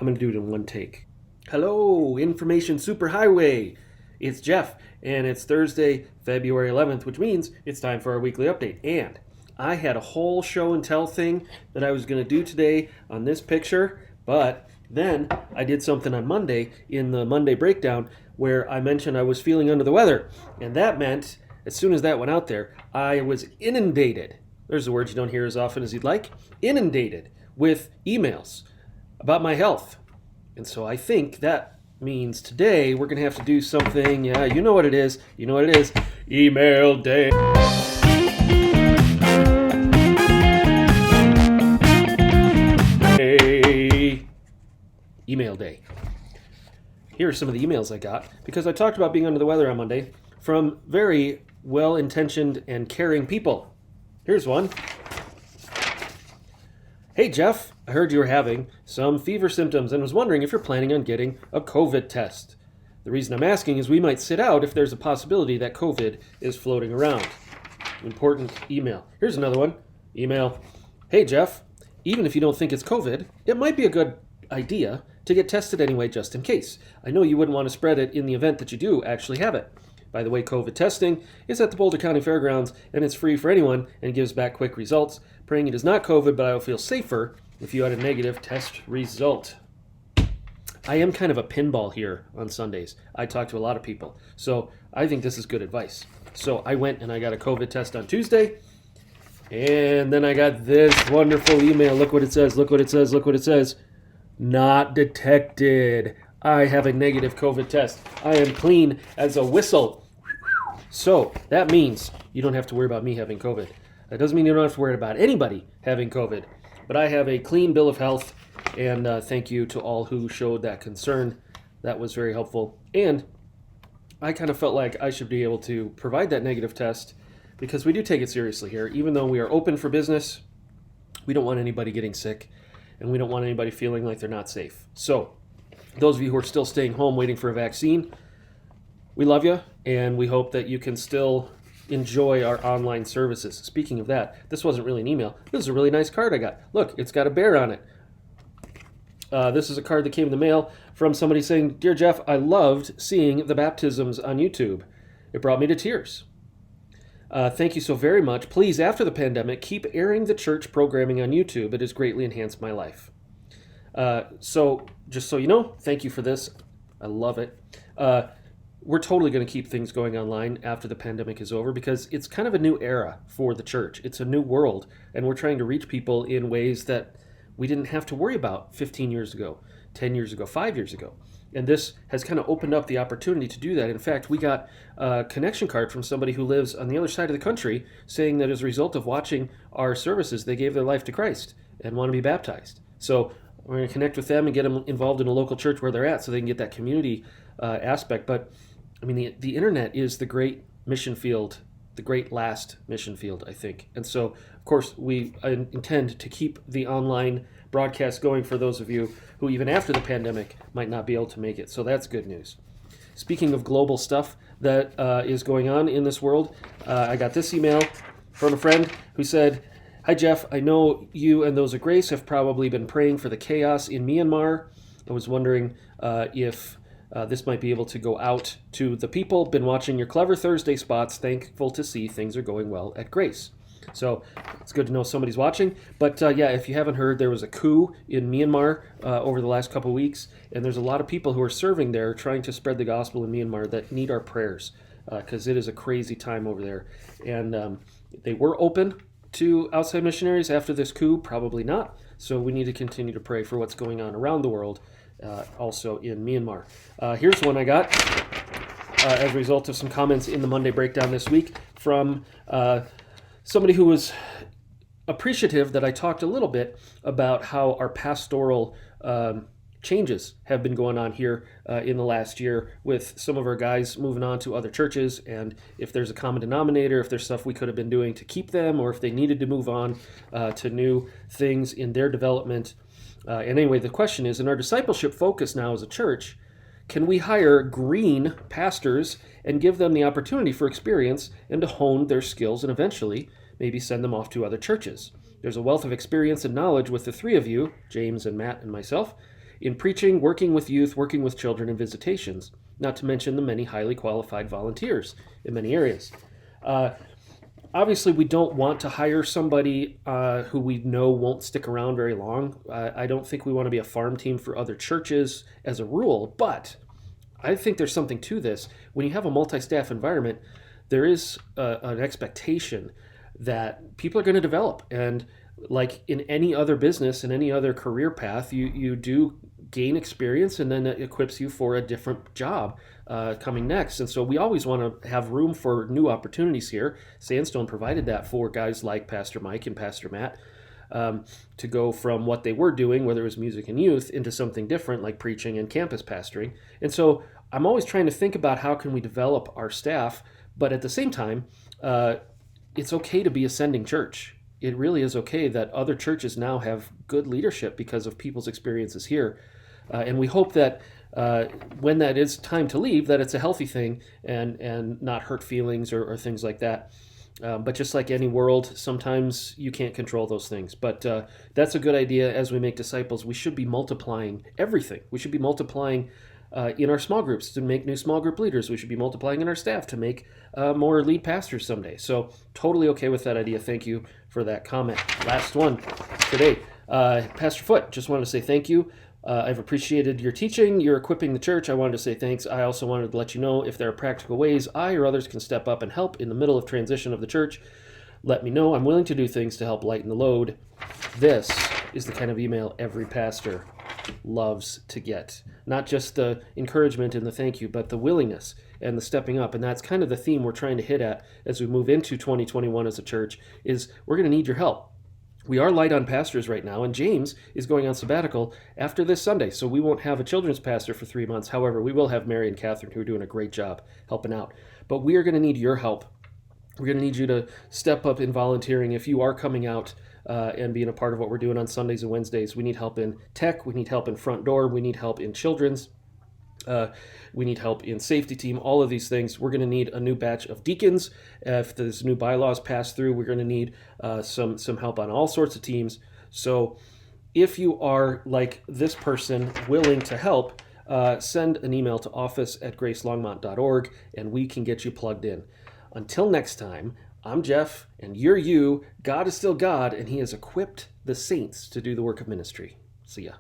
I'm going to do it in one take. Hello, Information Superhighway. It's Jeff, and it's Thursday, February 11th, which means it's time for our weekly update. And I had a whole show and tell thing that I was going to do today on this picture, but then I did something on Monday in the Monday breakdown where I mentioned I was feeling under the weather. And that meant, as soon as that went out there, I was inundated. There's a word you don't hear as often as you'd like. Inundated with emails about my health. And so I think that means today we're going to have to do something. Yeah, you know what it is. You know what it is. Email day. Email day. Here are some of the emails I got because I talked about being under the weather on Monday from very well-intentioned and caring people. Here's one. Hey Jeff, I heard you were having some fever symptoms and was wondering if you're planning on getting a COVID test. The reason I'm asking is we might sit out if there's a possibility that COVID is floating around. Important email. Here's another one. Email. Hey Jeff, even if you don't think it's COVID, it might be a good idea to get tested anyway just in case. I know you wouldn't want to spread it in the event that you do actually have it. By the way, COVID testing is at the Boulder County Fairgrounds, and it's free for anyone and gives back quick results. Praying it is not COVID, but I will feel safer if you had a negative test result. I am kind of a pinball here on Sundays. I talk to a lot of people, so I think this is good advice. So I went and I got a COVID test on Tuesday, and then I got this wonderful email. Look what it says, look what it says, look what it says. Not detected. I have a negative COVID test. I am clean as a whistle. So that means you don't have to worry about me having COVID. That doesn't mean you don't have to worry about anybody having COVID. But I have a clean bill of health, and thank you to all who showed that concern. That was very helpful. And I kind of felt like I should be able to provide that negative test because we do take it seriously here. Even though we are open for business, we don't want anybody getting sick, and we don't want anybody feeling like they're not safe. So those of you who are still staying home waiting for a vaccine, we love you, and we hope that you can still enjoy our online services. Speaking of that, this wasn't really an email. This is a really nice card I got. Look, it's got a bear on it. This is a card that came in the mail from somebody saying, Dear Jeff, I loved seeing the baptisms on YouTube. It brought me to tears. Thank you so very much. Please, after the pandemic, keep airing the church programming on YouTube. It has greatly enhanced my life. So just so you know, thank you for this. I love it. We're totally going to keep things going online after the pandemic is over because it's kind of a new era for the church. It's a new world, and we're trying to reach people in ways that we didn't have to worry about 15 years ago, 10 years ago, 5 years ago. And this has kind of opened up the opportunity to do that. In fact, we got a connection card from somebody who lives on the other side of the country saying that as a result of watching our services, they gave their life to Christ and want to be baptized. So we're going to connect with them and get them involved in a local church where they're at so they can get that community aspect. But I mean, the internet is the great mission field, the great last mission field, I think. And so, of course, we intend to keep the online broadcast going for those of you who, even after the pandemic, might not be able to make it. So that's good news. Speaking of global stuff that is going on in this world, I got this email from a friend who said, Hi, Jeff. I know you and those of Grace have probably been praying for the chaos in Myanmar. I was wondering if this might be able to go out to the people. Been watching your Clever Thursday spots. Thankful to see things are going well at Grace. So it's good to know somebody's watching. But yeah, if you haven't heard, there was a coup in Myanmar over the last couple of weeks. And there's a lot of people who are serving there trying to spread the gospel in Myanmar that need our prayers because it is a crazy time over there. And they were open to outside missionaries after this coup? Probably not. So we need to continue to pray for what's going on around the world, also in Myanmar. Here's one I got as a result of some comments in the Monday Breakdown this week from somebody who was appreciative that I talked a little bit about how our pastoral changes have been going on here in the last year with some of our guys moving on to other churches, and if there's a common denominator, if there's stuff we could have been doing to keep them, or if they needed to move on to new things in their development. And anyway, the question is, in our discipleship focus now as a church, can we hire green pastors and give them the opportunity for experience and to hone their skills and eventually maybe send them off to other churches? There's a wealth of experience and knowledge with the three of you, James and Matt and myself, in preaching, working with youth, working with children, and visitations, not to mention the many highly qualified volunteers in many areas. Obviously, we don't want to hire somebody who we know won't stick around very long. I don't think we want to be a farm team for other churches as a rule, but I think there's something to this. When you have a multi-staff environment, there is an expectation that people are going to develop. And like in any other business, in any other career path, you do gain experience, and then it equips you for a different job coming next. And so we always want to have room for new opportunities here. Sandstone provided that for guys like Pastor Mike and Pastor Matt to go from what they were doing, whether it was music and youth, into something different like preaching and campus pastoring. And so I'm always trying to think about how can we develop our staff, but at the same time, it's okay to be a sending church. It really is okay that other churches now have good leadership because of people's experiences here. And we hope that when that is time to leave, that it's a healthy thing and not hurt feelings or things like that. But just like any world, sometimes you can't control those things. But that's a good idea. As we make disciples, we should be multiplying everything. We should be multiplying in our small groups to make new small group leaders. We should be multiplying in our staff to make more lead pastors someday. So totally okay with that idea. Thank you for that comment. Last one today. Pastor Foote, just wanted to say thank you. I've appreciated your teaching. You're equipping the church. I wanted to say thanks. I also wanted to let you know if there are practical ways I or others can step up and help in the middle of transition of the church. Let me know. I'm willing to do things to help lighten the load. This is the kind of email every pastor loves to get. Not just the encouragement and the thank you, but the willingness and the stepping up. And that's kind of the theme we're trying to hit at as we move into 2021 as a church, is we're going to need your help. We are light on pastors right now, and James is going on sabbatical after this Sunday, so we won't have a children's pastor for 3 months. However, we will have Mary and Catherine, who are doing a great job helping out. But we are going to need your help. We're going to need you to step up in volunteering if you are coming out and being a part of what we're doing on Sundays and Wednesdays. We need help in tech. We need help in front door. We need help in children's. We need help in safety team, all of these things. We're going to need a new batch of deacons. If there's new bylaws passed through, we're going to need some help on all sorts of teams. So if you are like this person willing to help, send an email to office@gracelongmont.org and we can get you plugged in. Until next time, I'm Jeff and you're you. God is still God, and he has equipped the saints to do the work of ministry. See ya.